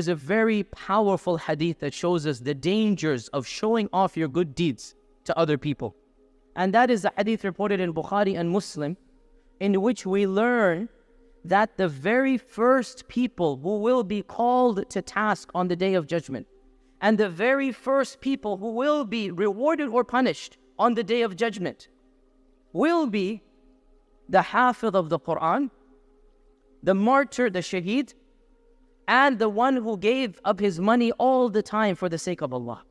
there's a very powerful hadith that shows us the dangers of showing off your good deeds to other people. And that is the hadith reported in Bukhari and Muslim, in which we learn that the very first people who will be called to task on the Day of Judgment, and the very first people who will be rewarded or punished on the Day of Judgment, will be the Hafidh of the Quran, the martyr, the shaheed, and the one who gave up his money all the time for the sake of Allah.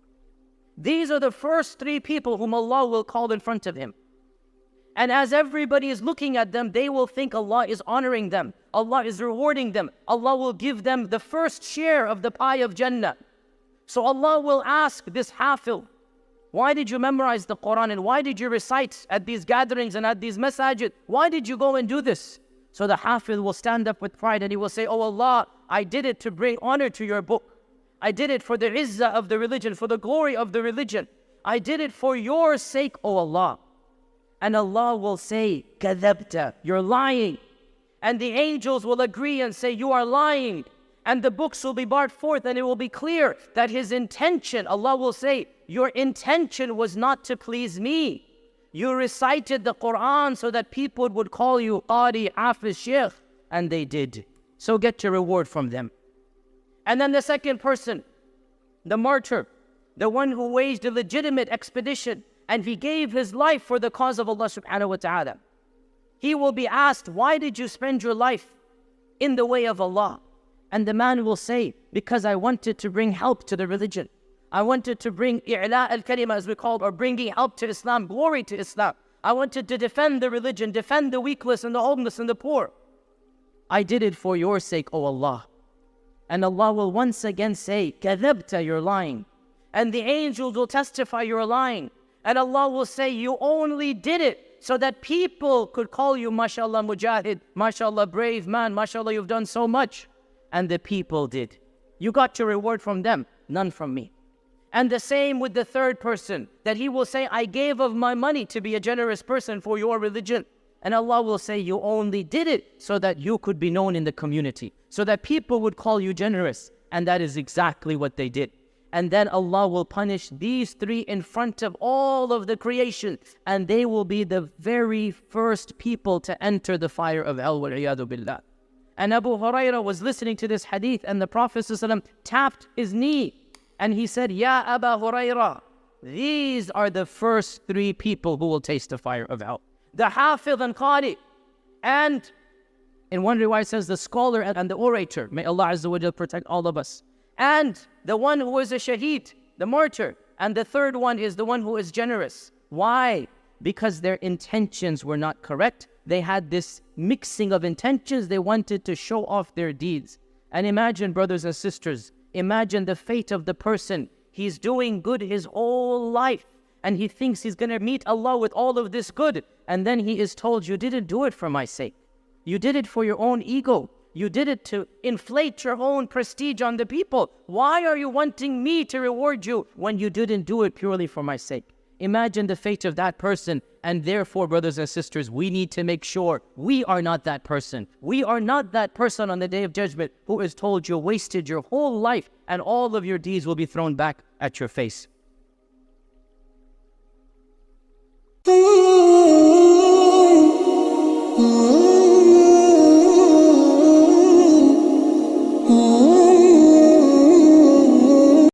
These are the first three people whom Allah will call in front of Him. And as everybody is looking at them, they will think Allah is honoring them. Allah is rewarding them. Allah will give them the first share of the pie of Jannah. So Allah will ask this Hafidh, why did you memorize the Quran and why did you recite at these gatherings and at these masajid? Why did you go and do this? So the Hafidh will stand up with pride and he will say, oh Allah, I did it to bring honor to your book. I did it for the izzah of the religion, for the glory of the religion. I did it for your sake, O Allah. And Allah will say, kadhabta, you're lying. And the angels will agree and say, you are lying. And the books will be brought forth and it will be clear that his intention, Allah will say, your intention was not to please me. You recited the Quran so that people would call you Qari, Hafiz, Sheikh. And they did. So get your reward from them. And then the second person, the martyr, the one who waged a legitimate expedition and he gave his life for the cause of Allah subhanahu wa ta'ala. He will be asked, why did you spend your life in the way of Allah? And the man will say, because I wanted to bring help to the religion. I wanted to bring i'la al-kalima, as we call it, or bringing help to Islam, glory to Islam. I wanted to defend the religion, defend the weakless and the homeless and the poor. I did it for your sake, O Allah. And Allah will once again say, kadhabta, you're lying. And the angels will testify you're lying. And Allah will say, you only did it so that people could call you, mashallah, mujahid, mashallah, brave man, mashallah, you've done so much. And the people did. You got your reward from them, none from me. And the same with the third person, that he will say, I gave of my money to be a generous person for your religion. And Allah will say, you only did it so that you could be known in the community, so that people would call you generous. And that is exactly what they did. And then Allah will punish these three in front of all of the creation. And they will be the very first people to enter the fire of hell, wal-iyadu billah. And Abu Hurairah was listening to this hadith and the Prophet ﷺ tapped his knee. And he said, Ya Abu Hurairah, these are the first three people who will taste the fire of hell. The Hafidh and Qari. And in one riwayah says the scholar and the orator. May Allah Azza wa Jal protect all of us. And the one who is a shaheed, the martyr. And the third one is the one who is generous. Why? Because their intentions were not correct. They had this mixing of intentions. They wanted to show off their deeds. And imagine, brothers and sisters, imagine the fate of the person. He's doing good his whole life. And he thinks he's going to meet Allah with all of this good. And then he is told, you didn't do it for my sake. You did it for your own ego. You did it to inflate your own prestige on the people. Why are you wanting me to reward you when you didn't do it purely for my sake? Imagine the fate of that person. And therefore, brothers and sisters, we need to make sure we are not that person. We are not that person on the Day of Judgment who is told you wasted your whole life and all of your deeds will be thrown back at your face.